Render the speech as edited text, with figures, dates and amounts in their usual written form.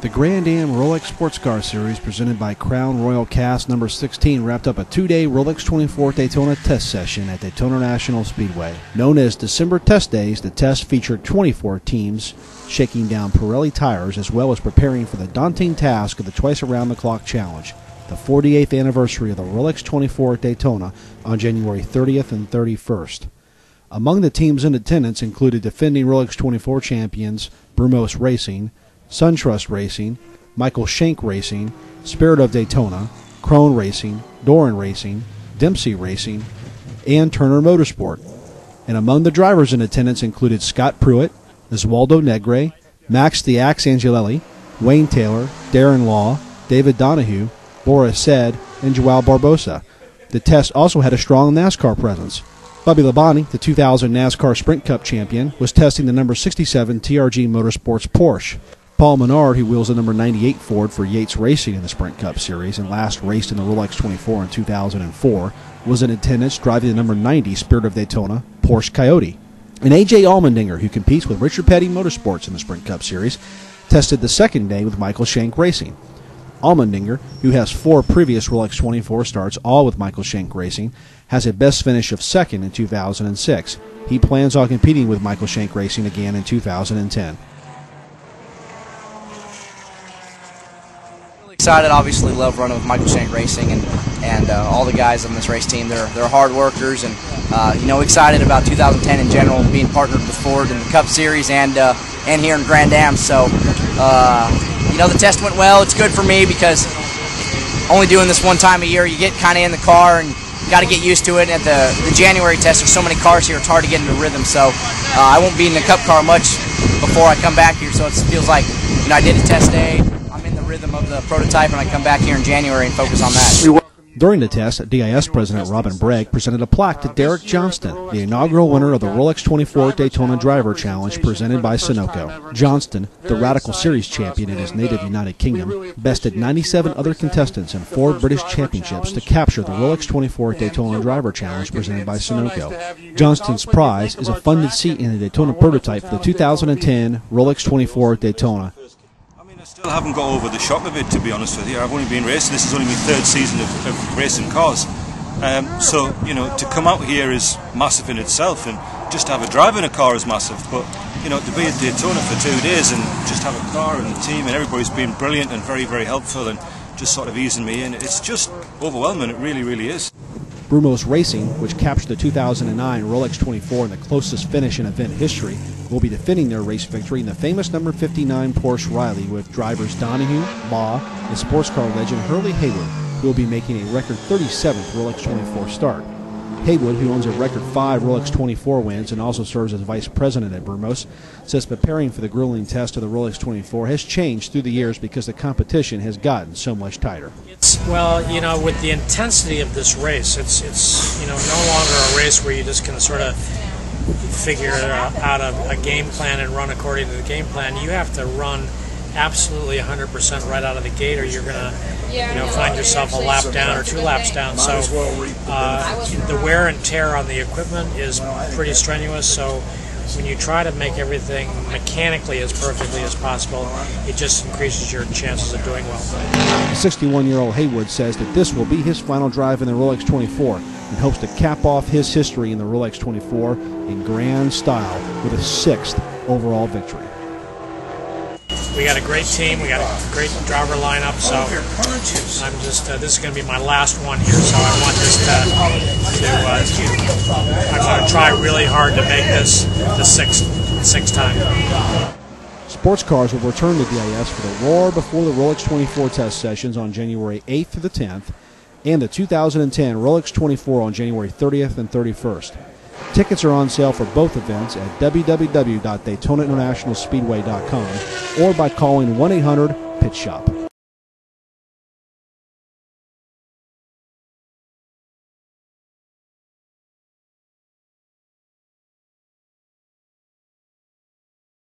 The Grand Am Rolex Sports Car Series presented by Crown Royal Cast number 16 wrapped up a two-day Rolex 24 Daytona test session at Daytona National Speedway. Known as December Test Days, the test featured 24 teams shaking down Pirelli tires as well as preparing for the daunting task of the twice-around-the-clock challenge, the 48th anniversary of the Rolex 24 at Daytona on January 30th and 31st. Among the teams in attendance included defending Rolex 24 champions Brumos Racing, SunTrust Racing, Michael Shank Racing, Spirit of Daytona, Krone Racing, Doran Racing, Dempsey Racing, and Turner Motorsport. And among the drivers in attendance included Scott Pruitt, Oswaldo Negre, Max the Axe Angelelli, Wayne Taylor, Darren Law, David Donahue, Boris Said, and Joao Barbosa. The test also had a strong NASCAR presence. Bubby Labonte, the 2000 NASCAR Sprint Cup champion, was testing the number 67 TRG Motorsports Porsche. Paul Menard, who wheels the number 98 Ford for Yates Racing in the Sprint Cup Series and last raced in the Rolex 24 in 2004, was in attendance driving the number 90 Spirit of Daytona Porsche Coyote. And A.J. Allmendinger, who competes with Richard Petty Motorsports in the Sprint Cup Series, tested the second day with Michael Shank Racing. Allmendinger, who has 4 previous Rolex 24 starts, all with Michael Shank Racing, has a best finish of second in 2006. He plans on competing with Michael Shank Racing again in 2010. Excited, obviously love running with Michael Shank Racing and all the guys on this race team. They're hard workers and excited about 2010 in general, being partnered with Ford in the Cup Series and here in Grand Am. So the test went well. It's good for me because only doing this one time a year, you get kind of in the car and you got to get used to it. And at the January test, there's so many cars here, it's hard to get into rhythm. So I won't be in the Cup car much before I come back here. So it feels like I did a test day. Rhythm of the prototype, and I come back here in January and focus on that. During the test, DIS President Robin Bragg presented a plaque to Derek Johnston, the inaugural winner of the Rolex 24 Daytona Driver Challenge presented by Sunoco. Johnston, the Radical Series champion in his native United Kingdom, bested 97 other contestants in 4 British championships to capture the Rolex 24 Daytona Driver Challenge presented by Sunoco. Johnston's prize is a funded seat in the Daytona prototype for the 2010 Rolex 24 Daytona. Still haven't got over the shock of it, to be honest with you. I've only been racing. This is only my 3rd season of racing cars. To come out here is massive in itself, and just to have a drive in a car is massive. But to be at Daytona for 2 days and just have a car and the team and everybody's been brilliant and very, very helpful and just sort of easing me in. It's just overwhelming. It really, really is. Brumos Racing, which captured the 2009 Rolex 24 in the closest finish in event history, will be defending their race victory in the famous number 59 Porsche Riley with drivers Donahue, Law, and sports car legend Hurley Haywood, who will be making a record 37th Rolex 24 start. Haywood, who owns a record 5 Rolex 24 wins and also serves as vice president at Brumos, says preparing for the grueling test of the Rolex 24 has changed through the years because the competition has gotten so much tighter. Well, with the intensity of this race, it's no longer a race where you just can sort of figure out a game plan and run according to the game plan. You have to run absolutely 100% right out of the gate, or you're going to find yourself a lap down or 2 laps down. So the wear and tear on the equipment is pretty strenuous. So when you try to make everything mechanically as perfectly as possible, it just increases your chances of doing well. The 61-year-old Haywood says that this will be his final drive in the Rolex 24 and hopes to cap off his history in the Rolex 24 in grand style with a 6th overall victory. We got a great team. We got a great driver lineup. So I'm just this is going to be my last one here. So I want this I'm going to try really hard to make this the sixth time. Sports cars will return to DIS for the Roar before the Rolex 24 test sessions on January 8th to the 10th, and the 2010 Rolex 24 on January 30th and 31st. Tickets are on sale for both events at www.DaytonaInternationalSpeedway.com or by calling 1-800-PIT-SHOP.